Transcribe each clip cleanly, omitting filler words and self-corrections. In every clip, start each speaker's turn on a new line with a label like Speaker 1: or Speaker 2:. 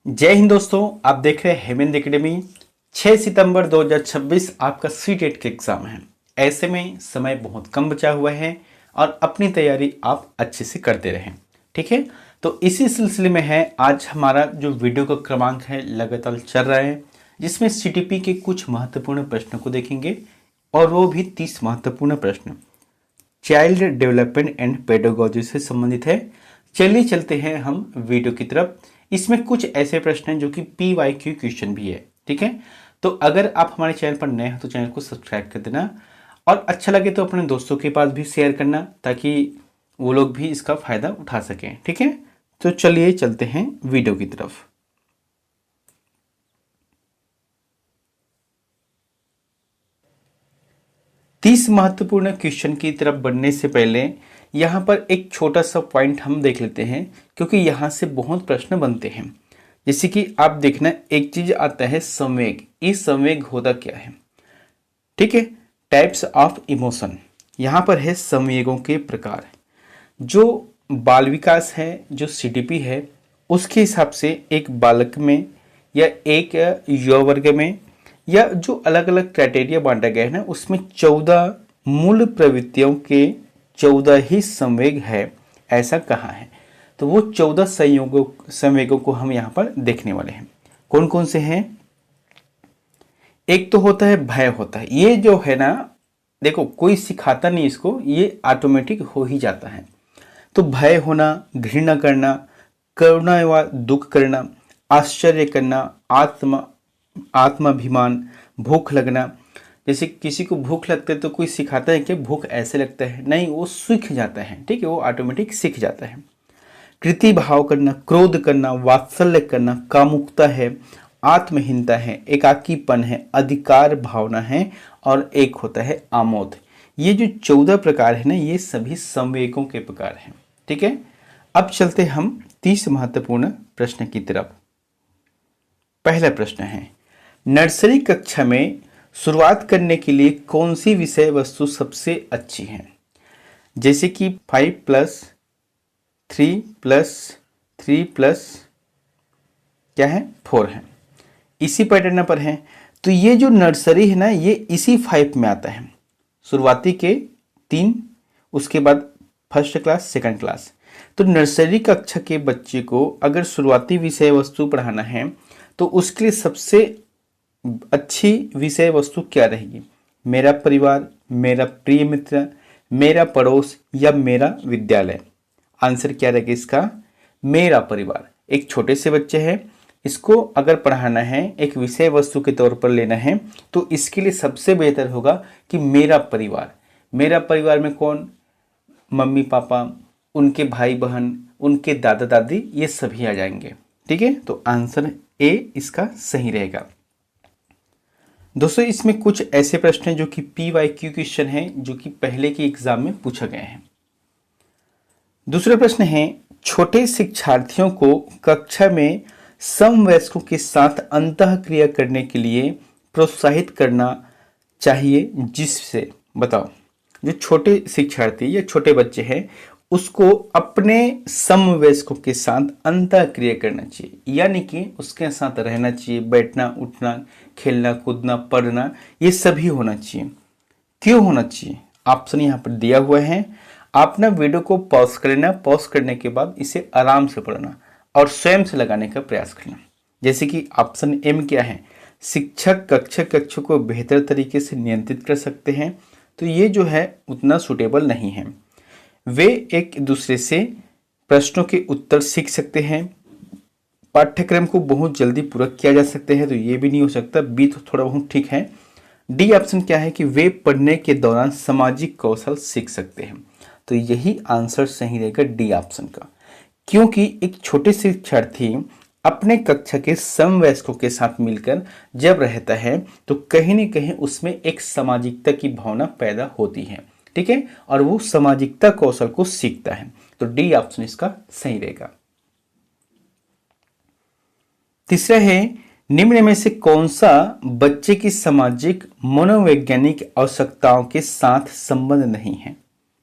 Speaker 1: जय हिंद दोस्तों, आप देख रहे हैं हेमेंद्र एकेडमी। 6 सितंबर 2026 आपका सीटेट का एग्जाम है। ऐसे में समय बहुत कम बचा हुआ है और अपनी तैयारी आप अच्छे से करते रहें। ठीक है, तो इसी सिलसिले में है आज हमारा जो वीडियो का क्रमांक है लगातार चल रहा है, जिसमें सीटीपी के कुछ महत्वपूर्ण प्रश्नों को देखेंगे और वो भी 30 महत्वपूर्ण प्रश्न चाइल्ड डेवलपमेंट एंड पेडागोजी से संबंधित है। चलिए चलते हैं हम वीडियो की तरफ। इसमें कुछ ऐसे प्रश्न हैं जो कि PYQ क्वेश्चन भी है। ठीक है, तो अगर आप हमारे चैनल पर नए हो तो चैनल को सब्सक्राइब कर देना और अच्छा लगे तो अपने दोस्तों के पास भी शेयर करना ताकि वो लोग भी इसका फायदा उठा सकें। ठीक है, तो चलिए चलते हैं वीडियो की तरफ। तीस महत्वपूर्ण क्वेश्चन की तरफ बढ़ने से पहले यहाँ पर एक छोटा सा पॉइंट हम देख लेते हैं, क्योंकि यहाँ से बहुत प्रश्न बनते हैं। जैसे कि आप देखना, एक चीज आता है संवेग। इस संवेग होता क्या है? ठीक है, टाइप्स ऑफ इमोशन। यहाँ पर है संवेगों के प्रकार। जो बाल विकास है, जो CDP है, उसके हिसाब से एक बालक में या एक युवा वर्ग में या जो अलग अलग क्राइटेरिया बांटा गया है ना, उसमें 14 मूल प्रवृत्तियों के 14 ही संवेग है, ऐसा कहा है। तो वो 14 संवेगों को हम यहाँ पर देखने वाले हैं। कौन कौन से हैं? एक तो होता है भय होता है। ये जो है ना, देखो कोई सिखाता नहीं इसको, ये ऑटोमेटिक हो ही जाता है। तो भय होना, घृणा करना, करुणा व दुख करना, आश्चर्य करना, आत्माभिमान, भूख लगना। जैसे किसी को भूख लगता है तो कोई सिखाता है कि भूख ऐसे लगता है, नहीं, वो सीख जाता है। ठीक है, वो ऑटोमेटिक सीख जाता है। कृति भाव करना, क्रोध करना, वात्सल्य करना, कामुकता है, आत्महीनता है, एकाकीपन है, अधिकार भावना है और एक होता है आमोद। ये जो 14 प्रकार है ना, ये सभी संवेगों के प्रकार हैं। ठीक है, अब चलते हम 30 महत्वपूर्ण प्रश्न की तरफ। पहला प्रश्न है, नर्सरी कक्षा में शुरुआत करने के लिए कौन सी विषय वस्तु सबसे अच्छी है? जैसे कि 5+3+3+ क्या है, 4 है। इसी पैटर्न पर है। तो ये जो नर्सरी है ना, ये इसी 5 में आता है। शुरुआती के 3, उसके बाद फर्स्ट क्लास, सेकंड क्लास। तो नर्सरी कक्षा के बच्चे को अगर शुरुआती विषय वस्तु पढ़ाना है तो उसके लिए सबसे अच्छी विषय वस्तु क्या रहेगी? मेरा परिवार, मेरा प्रिय मित्र, मेरा पड़ोस या मेरा विद्यालय। आंसर क्या रहेगा इसका? मेरा परिवार। एक छोटे से बच्चे हैं, इसको अगर पढ़ाना है, एक विषय वस्तु के तौर पर लेना है, तो इसके लिए सबसे बेहतर होगा कि मेरा परिवार। मेरा परिवार में कौन? मम्मी पापा, उनके भाई बहन, उनके दादा दादी, ये सभी आ जाएंगे। ठीक है, तो आंसर ए इसका सही रहेगा। दोस्तों, इसमें कुछ ऐसे प्रश्न हैं जो कि PYQ क्वेश्चन है, जो कि पहले के एग्जाम में पूछा गया है। दूसरा प्रश्न है, छोटे शिक्षार्थियों को कक्षा में समवयस्कों के साथ अंतःक्रिया करने के लिए प्रोत्साहित करना चाहिए, जिससे, बताओ, जो छोटे शिक्षार्थी या छोटे बच्चे हैं उसको अपने समवयस्कों के साथ अंतःक्रिया करना चाहिए, यानी कि उसके साथ रहना चाहिए, बैठना उठना, खेलना कूदना, पढ़ना, ये सभी होना चाहिए। क्यों होना चाहिए? ऑप्शन यहाँ पर दिया हुआ है। आप ना वीडियो को पॉज कर लेना, पॉज करने के बाद इसे आराम से पढ़ना और स्वयं से लगाने का प्रयास करना। जैसे कि ऑप्शन M क्या है? शिक्षक कक्षों को बेहतर तरीके से नियंत्रित कर सकते हैं। तो ये जो है उतना सुटेबल नहीं है। वे एक दूसरे से प्रश्नों के उत्तर सीख सकते हैं। पाठ्यक्रम को बहुत जल्दी पूरा किया जा सकता है, तो ये भी नहीं हो सकता। बी तो थोड़ा बहुत ठीक है। डी ऑप्शन क्या है कि वे पढ़ने के दौरान सामाजिक कौशल सीख सकते हैं। तो यही आंसर सही रहेगा डी ऑप्शन का, क्योंकि एक छोटे शिक्षार्थी अपने कक्षा के समवयस्कों के साथ मिलकर जब रहता है तो कहीं न कहीं उसमें एक सामाजिकता की भावना पैदा होती है। ठीक है, और वो सामाजिकता कौशल को सीखता है। तो डी ऑप्शन इसका सही रहेगा। तीसरा है, निम्न में से कौन सा बच्चे की सामाजिक मनोवैज्ञानिक आवश्यकताओं के साथ संबंध नहीं है?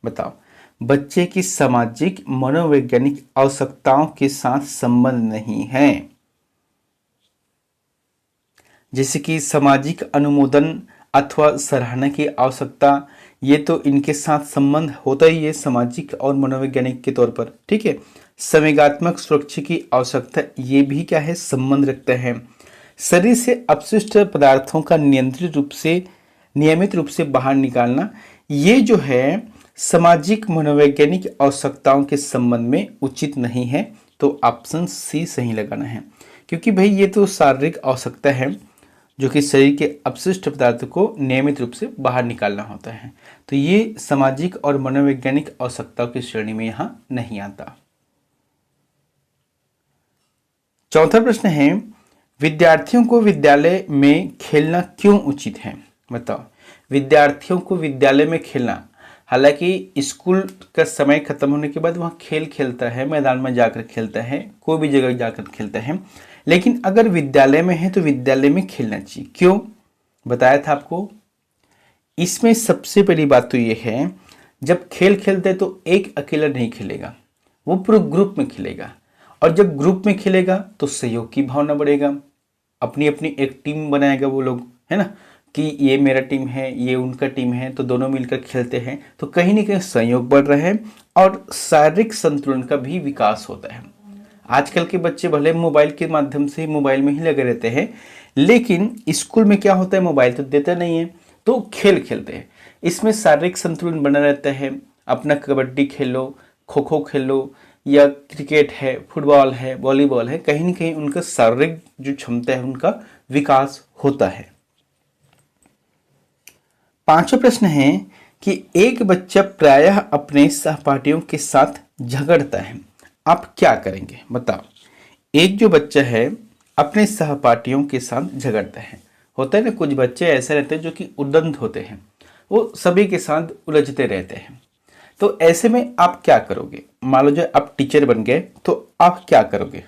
Speaker 1: बताओ, बच्चे की सामाजिक मनोवैज्ञानिक आवश्यकताओं के साथ संबंध नहीं है। जैसे कि सामाजिक अनुमोदन अथवा सराहना की आवश्यकता, ये तो इनके साथ संबंध होता ही है सामाजिक और मनोवैज्ञानिक के तौर पर, ठीक है। संवेगात्मक सुरक्षा की आवश्यकता, ये भी क्या है, संबंध रखता है। शरीर से अपशिष्ट पदार्थों का नियमित रूप से बाहर निकालना, ये जो है सामाजिक मनोवैज्ञानिक आवश्यकताओं के संबंध में उचित नहीं है। तो ऑप्शन सी सही लगाना है, क्योंकि भाई ये तो शारीरिक आवश्यकता है जो कि शरीर के अपशिष्ट पदार्थ को नियमित रूप से बाहर निकालना होता है। तो ये सामाजिक और मनोवैज्ञानिक आवश्यकताओं की श्रेणी में यहां नहीं आता। चौथा प्रश्न है, विद्यार्थियों को विद्यालय में खेलना क्यों उचित है? बताओ। विद्यार्थियों को विद्यालय में खेलना, हालांकि स्कूल का समय खत्म होने के बाद वहाँ खेल खेलता है, मैदान में जाकर खेलता है, कोई भी जगह जाकर खेलता है, लेकिन अगर विद्यालय में है तो विद्यालय में खेलना चाहिए। क्यों? बताया था आपको। इसमें सबसे पहली बात तो ये है, जब खेल खेलते हैं तो एक अकेला नहीं खेलेगा, वो पूरे ग्रुप में खेलेगा, और जब ग्रुप में खेलेगा तो सहयोग की भावना बढ़ेगा, अपनी अपनी एक टीम बनाएगा वो लोग, है ना, कि ये मेरा टीम है, ये उनका टीम है, तो दोनों मिलकर खेलते हैं, तो कहीं ना कहीं सहयोग बढ़ रहा है और शारीरिक संतुलन का भी विकास होता है। आजकल के बच्चे भले मोबाइल के माध्यम से मोबाइल में ही लगे रहते हैं, लेकिन स्कूल में क्या होता है, मोबाइल तो देता नहीं है, तो खेल खेलते हैं। इसमें शारीरिक संतुलन बना रहता है। अपना कबड्डी खेलो, खो खो खेलो, या क्रिकेट है, फुटबॉल है, वॉलीबॉल है, कहीं ना कहीं उनका शारीरिक जो क्षमता है उनका विकास होता है। पांचवा प्रश्न है कि एक बच्चा प्रायः अपने सहपाठियों के साथ झगड़ता है, आप क्या करेंगे? बताओ। एक जो बच्चा है अपने सहपाठियों के साथ झगड़ता है, होता है ना, कुछ बच्चे ऐसे रहते हैं जो कि उद्दंड होते हैं, वो सभी के साथ उलझते रहते हैं। तो ऐसे में आप क्या करोगे? मान लो जो आप टीचर बन गए तो आप क्या करोगे?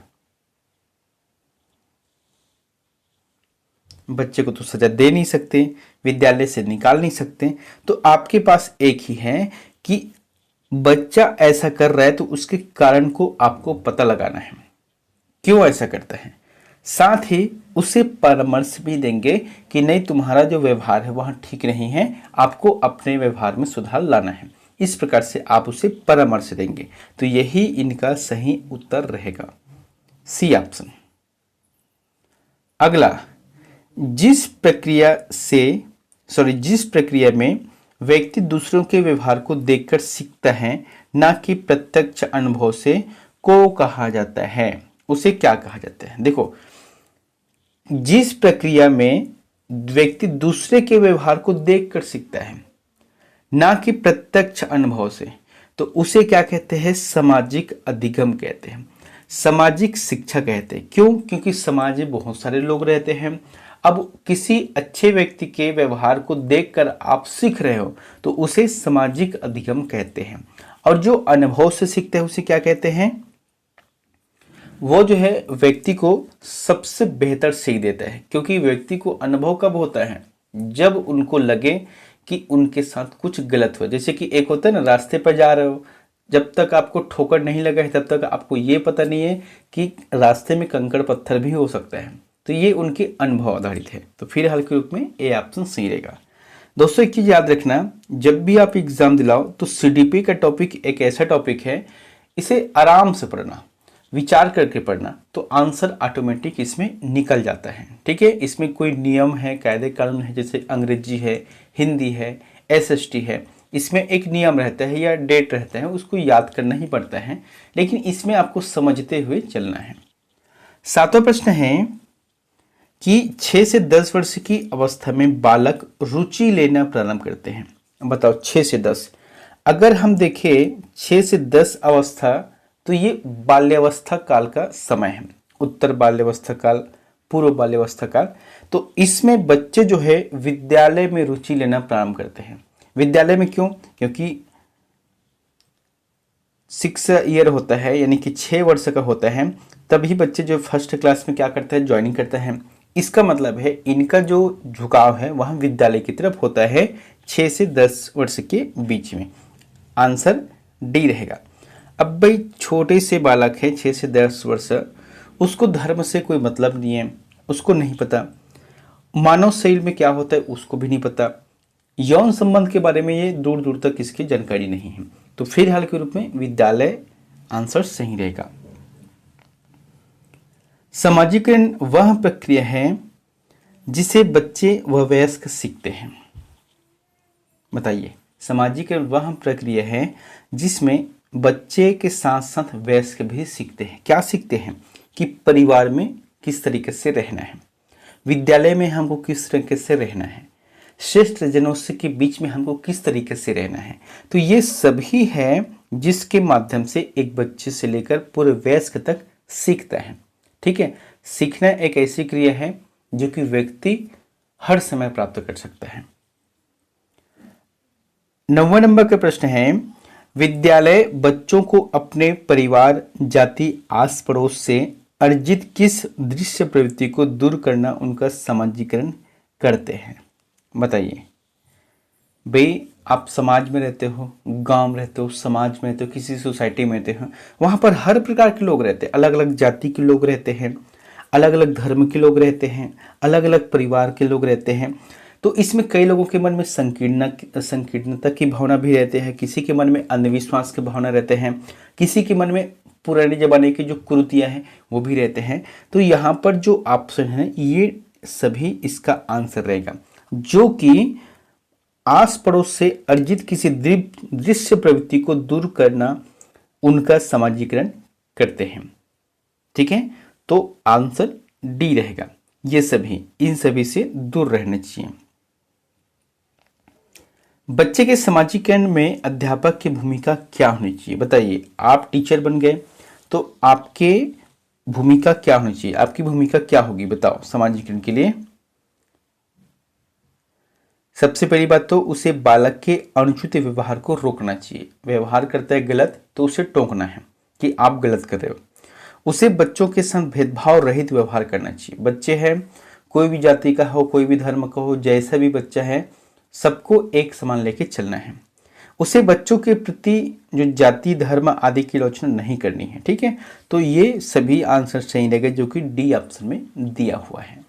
Speaker 1: बच्चे को तो सजा दे नहीं सकते, विद्यालय से निकाल नहीं सकते, तो आपके पास एक ही है कि बच्चा ऐसा कर रहा है तो उसके कारण को आपको पता लगाना है, क्यों ऐसा करता है। साथ ही उसे परामर्श भी देंगे कि नहीं, तुम्हारा जो व्यवहार है वहां ठीक नहीं है, आपको अपने व्यवहार में सुधार लाना है। इस प्रकार से आप उसे परामर्श देंगे। तो यही इनका सही उत्तर रहेगा, सी ऑप्शन। अगला, जिस प्रक्रिया में व्यक्ति दूसरों के व्यवहार को देखकर सीखता है, ना कि प्रत्यक्ष अनुभव से, को कहा जाता है, उसे क्या कहा जाता है? देखो, जिस प्रक्रिया में व्यक्ति दूसरे के व्यवहार को देखकर सीखता है, ना कि प्रत्यक्ष अनुभव से, तो उसे क्या कहते हैं? सामाजिक अधिगम कहते हैं, सामाजिक शिक्षा कहते हैं। क्यों? क्योंकि समाज में बहुत सारे लोग रहते हैं। अब किसी अच्छे व्यक्ति के व्यवहार को देखकर आप सीख रहे हो तो उसे सामाजिक अधिगम कहते हैं। और जो अनुभव से सीखते हैं उसे क्या कहते हैं? वो जो है व्यक्ति को सबसे बेहतर सीख देता है, क्योंकि व्यक्ति को अनुभव कब होता है? जब उनको लगे कि उनके साथ कुछ गलत हुआ। जैसे कि एक होता है ना, रास्ते पर जा रहे हो, जब तक आपको ठोकर नहीं लगा है तब तक आपको ये पता नहीं है कि रास्ते में कंकड़ पत्थर भी हो सकता है। तो ये उनके अनुभव आधारित है। तो फिलहाल के रूप में ए ऑप्शन सही रहेगा। दोस्तों एक चीज याद रखना, जब भी आप एग्जाम दिलाओ तो सीडीपी का टॉपिक एक ऐसा टॉपिक है, इसे आराम से पढ़ना, विचार करके पढ़ना, तो आंसर ऑटोमेटिक इसमें निकल जाता है। ठीक है, इसमें कोई नियम है, कायदे कानून है, जैसे अंग्रेजी है, हिंदी है, एसएसटी है, इसमें एक नियम रहता है या डेट रहता है, उसको याद करना ही पड़ता है, लेकिन इसमें आपको समझते हुए चलना है। सातवां प्रश्न है कि 6 से 10 वर्ष की अवस्था में बालक रुचि लेना प्रारंभ करते हैं। बताओ 6 से 10, अगर हम देखें 6 से 10 अवस्था, तो ये बाल्यावस्था काल का समय है, उत्तर बाल्यावस्था काल, पूर्व बाल्यावस्था काल। तो इसमें बच्चे जो है विद्यालय में रुचि लेना प्रारंभ करते हैं। विद्यालय में क्यों? क्योंकि 6 ईयर होता है, यानी कि 6 वर्ष का होता है, तभी बच्चे जो फर्स्ट क्लास में क्या करते हैं, ज्वाइनिंग करता है। इसका मतलब है इनका जो झुकाव है वह विद्यालय की तरफ होता है 6 से 10 वर्ष के बीच में। आंसर डी रहेगा। अब भाई छोटे से बालक है 6 से 10 वर्ष, उसको धर्म से कोई मतलब नहीं है, उसको नहीं पता, मानव शरीर में क्या होता है उसको भी नहीं पता, यौन संबंध के बारे में ये दूर दूर तक इसकी जानकारी नहीं है। तो फिलहाल के रूप में विद्यालय आंसर सही रहेगा। सामाजिकरण वह प्रक्रिया है जिसे बच्चे व वयस्क सीखते हैं। बताइए, सामाजिकरण वह प्रक्रिया है जिसमें बच्चे के साथ साथ वयस्क भी सीखते हैं। क्या सीखते हैं? कि परिवार में किस तरीके से रहना है, विद्यालय में हमको किस तरीके से रहना है, श्रेष्ठ जनों से के बीच में हमको किस तरीके से रहना है। तो ये सभी है जिसके माध्यम से एक बच्चे से लेकर पूरे वयस्क तक सीखता है। ठीक है, सीखना एक ऐसी क्रिया है जो कि व्यक्ति हर समय प्राप्त कर सकता है। 9वां नंबर का प्रश्न है, विद्यालय बच्चों को अपने परिवार, जाति, आस पड़ोस से अर्जित किस दृश्य प्रवृत्ति को दूर करना उनका समाजीकरण करते हैं। बताइए भाई, आप समाज में रहते हो, गांव में रहते हो, समाज में रहते हो, किसी सोसाइटी में रहते हो, वहां पर हर प्रकार के लोग रहते हैं, अलग अलग जाति के लोग रहते हैं, अलग अलग धर्म के लोग रहते हैं, अलग अलग परिवार के लोग रहते हैं। तो इसमें कई लोगों के मन में संकीर्णता की भावना भी रहते हैं, किसी के मन में अंधविश्वास की भावना रहते हैं, किसी के मन में पुराने जमाने की जो कुरीतियां हैं वो भी रहते हैं। तो यहाँ पर जो ऑप्शन है ये सभी इसका आंसर रहेगा, जो कि आस पड़ोस से अर्जित किसी दृश्य प्रवृत्ति को दूर करना उनका समाजीकरण करते हैं। ठीक है, तो आंसर डी रहेगा, ये सभी, इन सभी से दूर रहना चाहिए। बच्चे के समाजीकरण में अध्यापक की भूमिका क्या होनी चाहिए। बताइए, आप टीचर बन गए तो आपके भूमिका क्या होनी चाहिए, आपकी भूमिका क्या होगी, बताओ समाजीकरण के लिए। सबसे पहली बात तो उसे बालक के अनुचित व्यवहार को रोकना चाहिए। व्यवहार करता है गलत तो उसे टोकना है कि आप गलत कर रहे हो। उसे बच्चों के साथ भेदभाव रहित व्यवहार करना चाहिए। बच्चे हैं, कोई भी जाति का हो, कोई भी धर्म का हो, जैसा भी बच्चा है सबको एक समान लेके चलना है। उसे बच्चों के प्रति जो जाति, धर्म आदि की आलोचना नहीं करनी है। ठीक है, तो ये सभी आंसर सही रहेगा जो कि डी ऑप्शन में दिया हुआ है।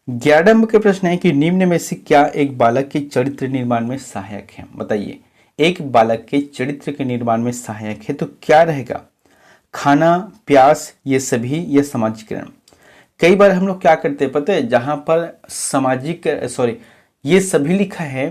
Speaker 1: 11 नंबर का प्रश्न है कि निम्न में से क्या एक बालक के चरित्र निर्माण में सहायक है। बताइए, एक बालक के चरित्र के निर्माण में सहायक है तो क्या रहेगा? खाना, प्यास, ये सभी, ये समाजीकरण। कई बार हम लोग क्या करते हैं पता है, जहां पर ये सभी लिखा है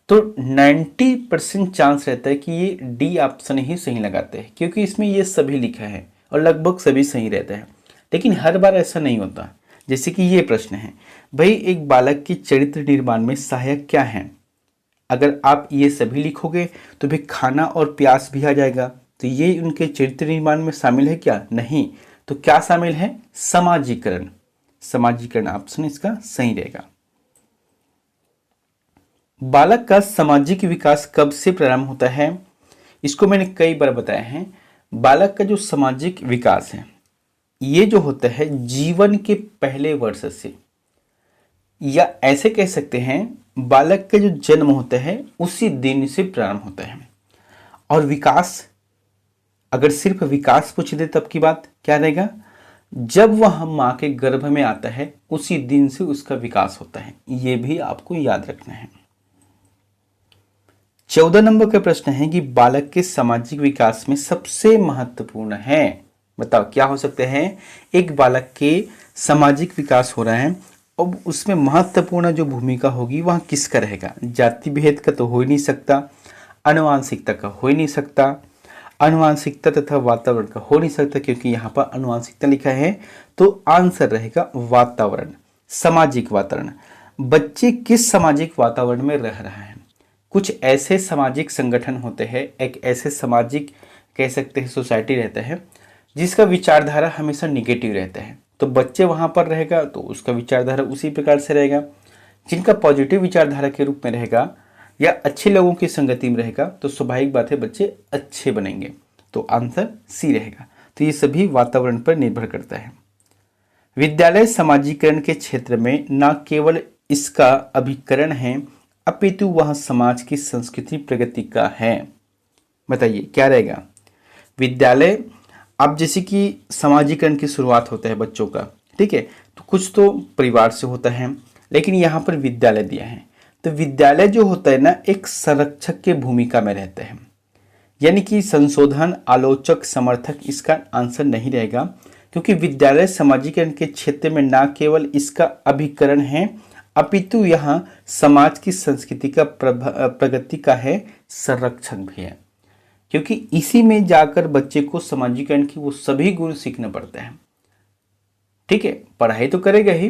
Speaker 1: तो 90% चांस रहता है कि ये डी ऑप्शन ही सही लगाते हैं, क्योंकि इसमें ये सभी लिखा है और लगभग सभी सही रहता है। लेकिन हर बार ऐसा नहीं होता। जैसे कि ये प्रश्न है, भाई एक बालक के चरित्र निर्माण में सहायक क्या है? अगर आप ये सभी लिखोगे तो भाई खाना और प्यास भी आ जाएगा, तो ये उनके चरित्र निर्माण में शामिल है क्या? नहीं। तो क्या शामिल है? समाजीकरण। समाजीकरण ऑप्शन इसका सही रहेगा। बालक का सामाजिक विकास कब से प्रारंभ होता है? इसको मैंने कई बार बताया है। बालक का जो सामाजिक विकास है ये जो होता है जीवन के पहले वर्ष से, या ऐसे कह सकते हैं बालक का जो जन्म होता है उसी दिन से प्रारंभ होता है। और विकास, अगर सिर्फ विकास पूछ दे तब की बात क्या रहेगा? जब वह मां के गर्भ में आता है उसी दिन से उसका विकास होता है। यह भी आपको याद रखना है। 14 नंबर का प्रश्न है कि बालक के सामाजिक विकास में सबसे महत्वपूर्ण है। बताओ क्या हो सकते हैं? एक बालक के सामाजिक विकास हो रहा है, अब उसमें महत्वपूर्ण जो भूमिका होगी वह किसका रहेगा? जाति भेद का तो हो ही नहीं सकता, आनुवांशिकता का हो ही नहीं सकता, आनुवांशिकता तथा वातावरण का हो नहीं सकता, क्योंकि यहाँ पर आनुवांशिकता लिखा है। तो आंसर रहेगा वातावरण, सामाजिक वातावरण। बच्चे किस सामाजिक वातावरण में रह रहा है? कुछ ऐसे सामाजिक संगठन होते हैं, एक ऐसे सामाजिक कह सकते हैं सोसाइटी रहता है जिसका विचारधारा हमेशा निगेटिव रहता है, तो बच्चे वहां पर रहेगा तो उसका विचारधारा उसी प्रकार से रहेगा। जिनका पॉजिटिव विचारधारा के रूप में रहेगा या अच्छे लोगों की संगति में रहेगा तो स्वाभाविक बात है बच्चे अच्छे बनेंगे। तो आंसर सी रहेगा। तो ये सभी वातावरण पर निर्भर करता है। विद्यालय समाजीकरण के क्षेत्र में न केवल इसका अभिकरण है अपितु वह समाज की संस्कृति प्रगति का है। बताइए क्या रहेगा? विद्यालय, अब जैसे कि समाजीकरण की शुरुआत होता है बच्चों का, ठीक है, तो कुछ तो परिवार से होता है, लेकिन यहाँ पर विद्यालय दिया है। तो विद्यालय जो होता है ना, एक संरक्षक के भूमिका में रहते हैं, यानी कि संशोधन, आलोचक, समर्थक इसका आंसर नहीं रहेगा, क्योंकि विद्यालय सामाजिकरण के क्षेत्र में न केवल इसका अभिकरण है, अपितु यहाँ समाज की संस्कृति का प्रगति का है संरक्षण भी है, क्योंकि इसी में जाकर बच्चे को सामाजिकरण की वो सभी गुण सीखने पड़ते हैं। ठीक है, पढ़ाई तो करेगा ही,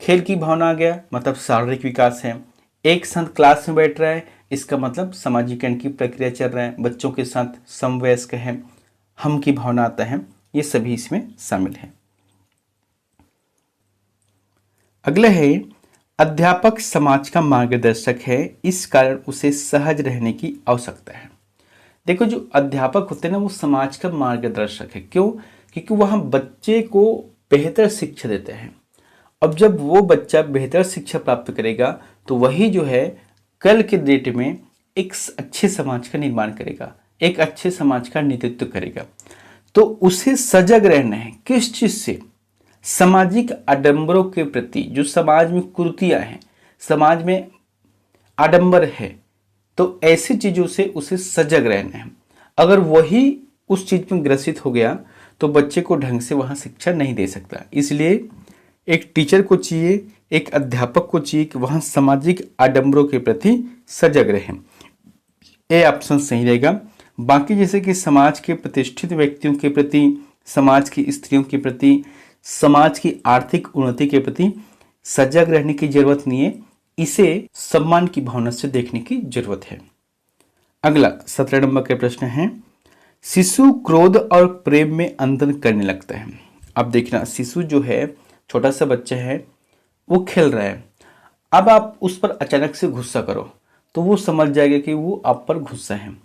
Speaker 1: खेल की भावना आ गया मतलब शारीरिक विकास है, एक साथ क्लास में बैठ रहा है इसका मतलब सामाजिकरण की प्रक्रिया चल रहा है, बच्चों के साथ समवयस्क है, हम की भावना आता है, ये सभी इसमें शामिल है। अगला है अध्यापक समाज का मार्गदर्शक है, इस कारण उसे सहज रहने की आवश्यकता है। देखो जो अध्यापक होते हैं ना वो समाज का मार्गदर्शक है, क्यों? क्योंकि वहाँ बच्चे को बेहतर शिक्षा देते हैं। अब जब वो बच्चा बेहतर शिक्षा प्राप्त करेगा तो वही जो है कल के डेट में एक अच्छे समाज का निर्माण करेगा, एक अच्छे समाज का नेतृत्व करेगा। तो उसे सजग रहना है किस चीज से? सामाजिक आडंबरों के प्रति, जो समाज में कुरीतियां हैं, समाज में आडंबर है, तो ऐसी चीजों से उसे सजग रहना है। अगर वही उस चीज में ग्रसित हो गया तो बच्चे को ढंग से वहां शिक्षा नहीं दे सकता। इसलिए एक टीचर को चाहिए, एक अध्यापक को चाहिए कि वहां सामाजिक आडंबरों के प्रति सजग रहे। ये ऑप्शन सही रहेगा। बाकी जैसे कि समाज के प्रतिष्ठित व्यक्तियों के प्रति, समाज की स्त्रियों के प्रति, समाज की आर्थिक उन्नति के प्रति सजग रहने की जरूरत नहीं है, इसे सम्मान की भावना से देखने की जरूरत है। अगला 17 नंबर का प्रश्न है, शिशु क्रोध और प्रेम में अंतर करने लगता है। अब देखना, शिशु जो है छोटा सा बच्चा है, वो खेल रहा है, अब आप उस पर अचानक से गुस्सा करो तो वो समझ जाएगा कि वो आप पर गुस्सा है,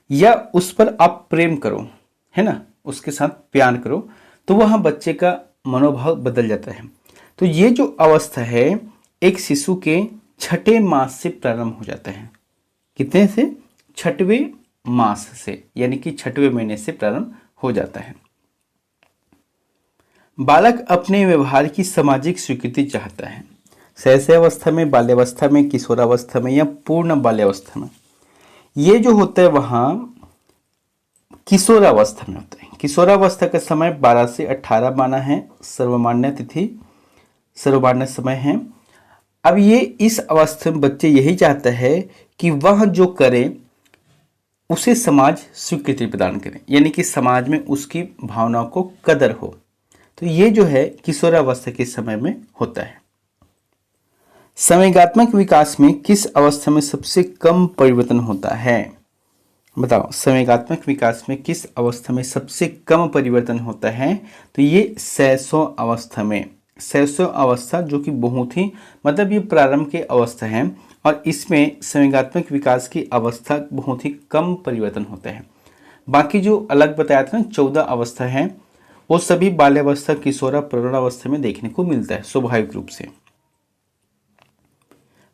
Speaker 1: या उस पर आप प्रेम करो, है ना, उसके साथ प्यार करो, तो वहाँ बच्चे का मनोभाव बदल जाता है। तो ये जो अवस्था है एक शिशु के 6ठे मास से प्रारंभ हो जाता है। कितने से? 6वें मास से, यानी कि 6वें महीने से प्रारंभ हो जाता है। बालक अपने व्यवहार की सामाजिक स्वीकृति चाहता है। शैशवावस्था में, बाल्यावस्था में, किशोरावस्था में या पूर्ण बाल्यावस्था में। ये जो होता है वहां किशोरावस्था में होता है। किशोरावस्था का समय 12 से 18 माना है, सर्वमान्य तिथि, सर्वमान्य समय है। अब ये इस अवस्था में बच्चे यही चाहता है कि वह जो करे उसे समाज स्वीकृति प्रदान करे, यानी कि समाज में उसकी भावनाओं को कदर हो। तो ये जो है किशोरावस्था के समय में होता है। संवेगात्मक विकास में किस अवस्था में सबसे कम परिवर्तन होता है? बताओ, संवेगात्मक विकास में किस अवस्था में सबसे कम परिवर्तन होता है? तो ये शैशव अवस्था में। शैशव अवस्था जो कि बहुत ही मतलब ये प्रारंभ की अवस्था है, और इसमें संवेगात्मक विकास की अवस्था बहुत ही कम परिवर्तन होता है। बाकी जो अलग बताया था ना 14 अवस्था है, वो सभी बाल्यावस्था, किशोरा, प्रौढ़ावस्था में देखने को मिलता है स्वाभाविक रूप से।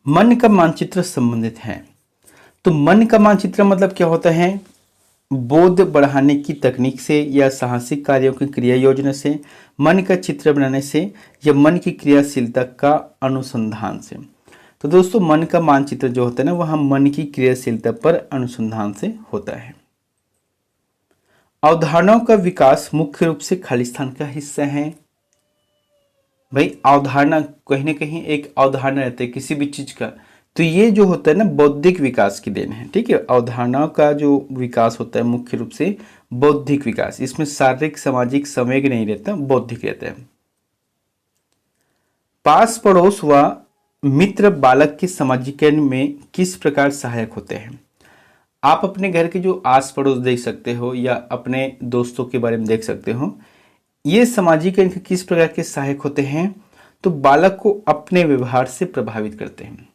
Speaker 1: मन का मानचित्र संबंधित है। तो मन का मानचित्र मतलब क्या होता है? बोध बढ़ाने की तकनीक से या साहसिक कार्यों की क्रिया योजना से, मन का चित्र बनाने से, या मन की क्रियाशीलता का अनुसंधान से। तो दोस्तों मन का मानचित्र जो होता है ना वह मन की क्रियाशीलता पर अनुसंधान से होता है। अवधारणाओं का विकास मुख्य रूप से खालिस्तान का हिस्सा है। भाई अवधारणा कहीं ना कहीं एक अवधारणा रहती है किसी भी चीज का, तो ये जो होता है ना बौद्धिक विकास की देन है। ठीक है, अवधारणाओं का जो विकास होता है मुख्य रूप से बौद्धिक विकास, इसमें शारीरिक सामाजिक संवेग नहीं रहता, बौद्धिक रहता है। पास पड़ोस व मित्र बालक के सामाजिकरण में किस प्रकार सहायक होते हैं? आप अपने घर के जो आस पड़ोस देख सकते हो या अपने दोस्तों के बारे में देख सकते हो, ये सामाजिकरण के किस प्रकार के सहायक होते हैं? तो बालक को अपने व्यवहार से प्रभावित करते हैं।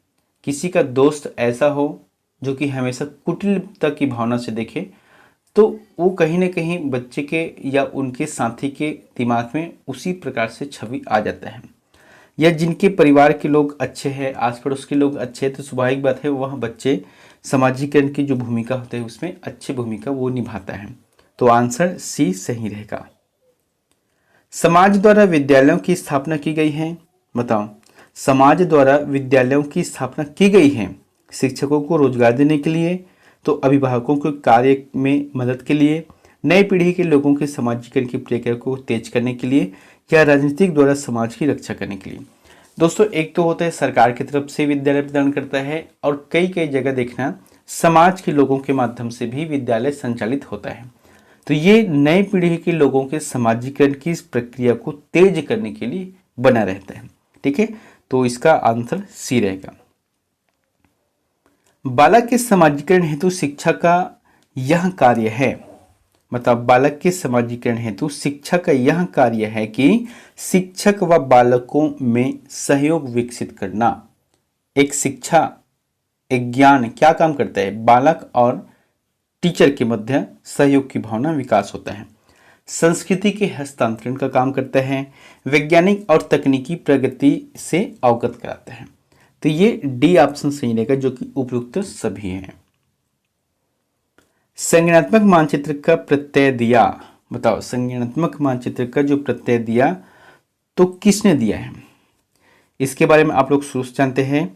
Speaker 1: किसी का दोस्त ऐसा हो जो कि हमेशा कुटिलता की भावना से देखे, तो वो कहीं ना कहीं बच्चे के या उनके साथी के दिमाग में उसी प्रकार से छवि आ जाता है। या जिनके परिवार के लोग अच्छे हैं, आस पड़ोस के लोग अच्छे हैं, तो स्वाभाविक बात है वह बच्चे सामाजिकरण की जो भूमिका होती है उसमें अच्छी भूमिका वो निभाता है। तो आंसर सी सही रहेगा। समाज द्वारा विद्यालयों की स्थापना की गई है। बताओ, समाज द्वारा विद्यालयों की स्थापना की गई है शिक्षकों को रोजगार देने के लिए, तो अभिभावकों के कार्य में मदद के लिए, नई पीढ़ी के लोगों के समाजीकरण की प्रक्रिया को तेज करने के लिए, या राजनीतिक द्वारा समाज की रक्षा करने के लिए। दोस्तों, एक तो होता है सरकार की तरफ से विद्यालय प्रदान करता है, और कई कई जगह देखना समाज के लोगों के माध्यम से भी विद्यालय संचालित होता है। तो ये नई पीढ़ी के लोगों के समाजीकरण की इस प्रक्रिया को तेज करने के लिए बना रहता है। ठीक है, तो इसका आंसर सी रहेगा। बालक के समाजीकरण हेतु शिक्षा का यह कार्य है। मतलब बालक के समाजीकरण हेतु शिक्षा का यह कार्य है कि शिक्षक व बालकों में सहयोग विकसित करना। एक शिक्षा, एक ज्ञान क्या काम करता है? बालक और टीचर के मध्य सहयोग की भावना विकास होता है। संस्कृति के हस्तांतरण का काम करता है। वैज्ञानिक और तकनीकी प्रगति से अवगत कराता है। तो ये डी ऑप्शन सही रहेगा, जो कि उपयुक्त सभी है। संज्ञानात्मक मानचित्र का प्रत्यय दिया। बताओ, संज्ञानात्मक मानचित्र का जो प्रत्यय दिया तो किसने दिया है? इसके बारे में आप लोग शुरू से जानते हैं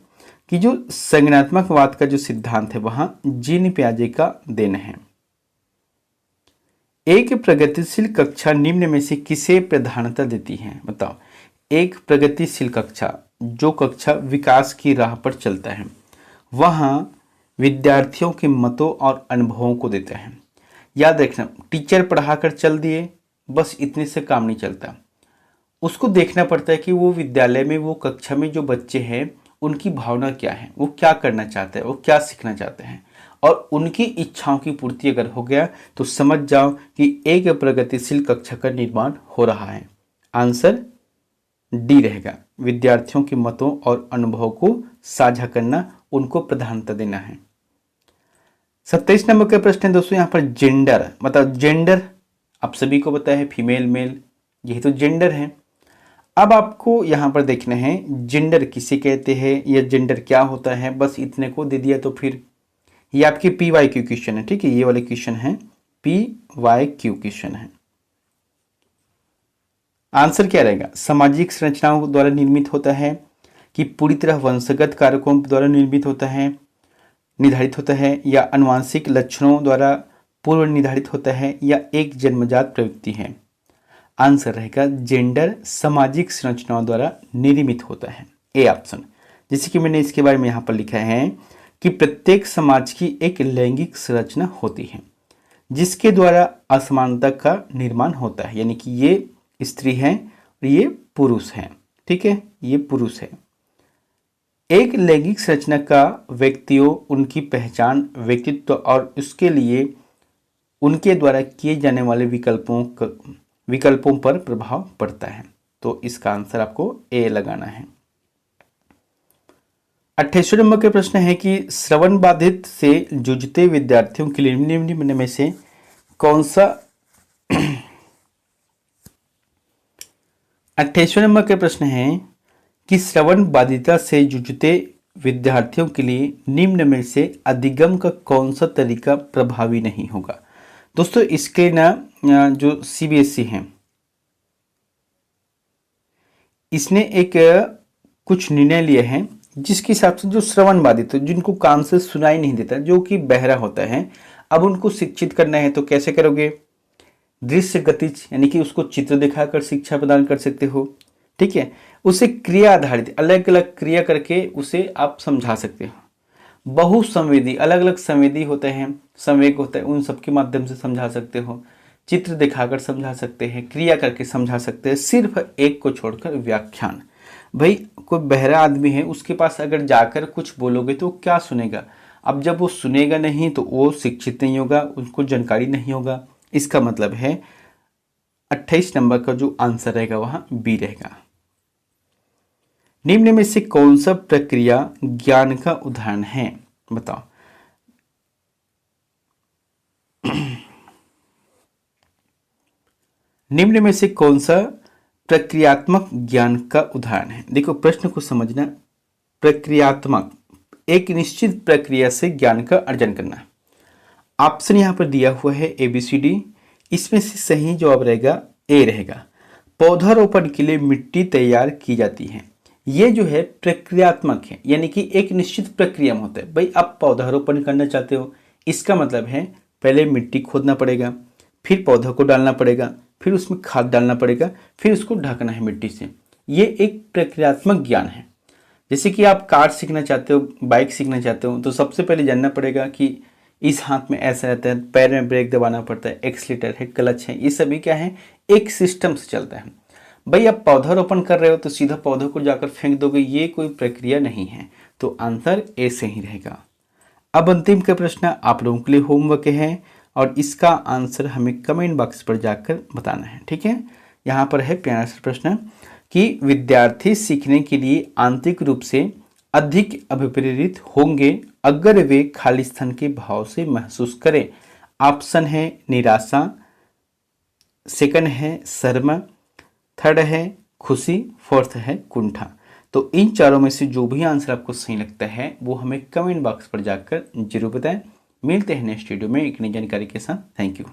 Speaker 1: कि जो संज्ञानात्मकवाद का जो सिद्धांत है वहां जीन पियाजे का देन है। एक प्रगतिशील कक्षा निम्न में से किसे प्रधानता देती है? बताओ, एक प्रगतिशील कक्षा, जो कक्षा विकास की राह पर चलता है, वहां विद्यार्थियों के मतों और अनुभवों को देता है। याद रखना, टीचर पढ़ाकर चल दिए बस इतने से काम नहीं चलता। उसको देखना पड़ता है कि वो विद्यालय में, वो कक्षा में जो बच्चे हैं उनकी भावना क्या है, वो क्या करना चाहते हैं, वो क्या सीखना चाहते हैं, और उनकी इच्छाओं की पूर्ति अगर हो गया तो समझ जाओ कि एक प्रगतिशील कक्षा का निर्माण हो रहा है। आंसर डी रहेगा। विद्यार्थियों के मतों और अनुभवों को साझा करना, उनको प्रधानता देना है। 27 नंबर का प्रश्न है दोस्तों, यहाँ पर जेंडर। मतलब जेंडर आप सभी को पता है, फीमेल मेल, यही तो जेंडर है। अब आपको यहाँ पर देखना है जेंडर किसे कहते हैं या जेंडर क्या होता है। बस इतने को दे दिया तो फिर ये आपकी PYQ क्वेश्चन है। ठीक है, ये वाले क्वेश्चन है PYQ क्वेश्चन है। आंसर क्या रहेगा? सामाजिक संरचनाओं द्वारा निर्मित होता है कि पूरी तरह वंशगत कारकों द्वारा निर्मित होता है, निर्धारित होता है, या आनुवांशिक लक्षणों द्वारा पूर्व निर्धारित होता है, या एक जन्मजात प्रवृत्ति है। आंसर रहेगा जेंडर सामाजिक संरचनाओं द्वारा निर्मित होता है, ए ऑप्शन। जैसे कि मैंने इसके बारे में यहाँ पर लिखा है कि प्रत्येक समाज की एक लैंगिक संरचना होती है जिसके द्वारा असमानता का निर्माण होता है। यानी कि ये स्त्री है और ये पुरुष है। ठीक है, ये पुरुष है। एक लैंगिक संरचना का व्यक्तियों, उनकी पहचान, व्यक्तित्व और उसके लिए उनके द्वारा किए जाने वाले विकल्पों पर प्रभाव पड़ता है। तो इसका आंसर आपको ए लगाना है। 28वें नंबर के प्रश्न है कि श्रवण बाधित से जूझते विद्यार्थियों के लिए निम्न में से कौन सा 28वें नंबर के प्रश्न है कि श्रवण बाधिता से जूझते विद्यार्थियों के लिए निम्न में से अधिगम का कौन सा तरीका प्रभावी नहीं होगा। दोस्तों, इसके ना जो CBSE है, इसने एक कुछ निर्णय लिए हैं जिसके हिसाब से जो श्रवण बाधित, जिनको कान से सुनाई नहीं देता, जो कि बहरा होता है, अब उनको शिक्षित करना है। तो कैसे करोगे? दृश्य गतिज, यानी कि उसको चित्र दिखाकर शिक्षा प्रदान कर सकते हो। ठीक है, उसे क्रिया आधारित, अलग अलग क्रिया करके उसे आप समझा सकते हो। बहुसंवेदी, अलग अलग संवेदी होते हैं, संवेग होता है, उन सबके माध्यम से समझा सकते हो। चित्र दिखाकर समझा सकते हैं, क्रिया करके समझा सकते हैं, सिर्फ एक को छोड़कर व्याख्यान। भाई कोई बहरा आदमी है, उसके पास अगर जाकर कुछ बोलोगे तो क्या सुनेगा? अब जब वो सुनेगा नहीं तो वो शिक्षित नहीं होगा, उनको जानकारी नहीं होगा। इसका मतलब है 28 नंबर का जो आंसर रहेगा वहां बी रहेगा। निम्न में से कौन सा प्रक्रिया ज्ञान का उदाहरण है? बताओ। निम्न में से कौन सा प्रक्रियात्मक ज्ञान का उदाहरण है? देखो, प्रश्न को समझना। प्रक्रियात्मक, एक निश्चित प्रक्रिया से ज्ञान का अर्जन करना। ऑप्शन यहां पर दिया हुआ है ABCD, इसमें से सही जवाब रहेगा ए रहेगा। पौधारोपण के लिए मिट्टी तैयार की जाती है। ये जो है प्रक्रियात्मक है, यानी कि एक निश्चित प्रक्रिया में होता है। भाई आप पौधारोपण करना चाहते हो, इसका मतलब है पहले मिट्टी खोदना पड़ेगा, फिर पौधों को डालना पड़ेगा, फिर उसमें खाद डालना पड़ेगा, फिर उसको ढकना है मिट्टी से। ये एक प्रक्रियात्मक ज्ञान है। जैसे कि आप कार सीखना चाहते हो, बाइक सीखना चाहते हो, तो सबसे पहले जानना पड़ेगा कि इस हाथ में ऐसा रहता है, पैर में ब्रेक दबाना पड़ता है, एक्सीलेटर है, क्लच है, ये सभी क्या है, एक सिस्टम से चलता है। भाई आप पौधारोपण कर रहे हो तो सीधा पौधों को जाकर फेंक दोगे, ये कोई प्रक्रिया नहीं है। तो आंसर ए से ही रहेगा। अब अंतिम का प्रश्न आप लोगों के लिए होमवर्क है और इसका आंसर हमें कमेंट बॉक्स पर जाकर बताना है, ठीक है। यहाँ पर है प्यारा सा प्रश्न कि विद्यार्थी सीखने के लिए आंतरिक रूप से अधिक अभिप्रेरित होंगे अगर वे खाली स्थान के भाव से महसूस करें। ऑप्शन है निराशा, सेकंड है शर्म, थर्ड है खुशी, फोर्थ है कुंठा। तो इन चारों में से जो भी आंसर आपको सही लगता है वो हमें कमेंट बॉक्स पर जाकर जरूर बताएं। मिलते हैं नेक्स्ट वीडियो में एक नई जानकारी के साथ। Thank you.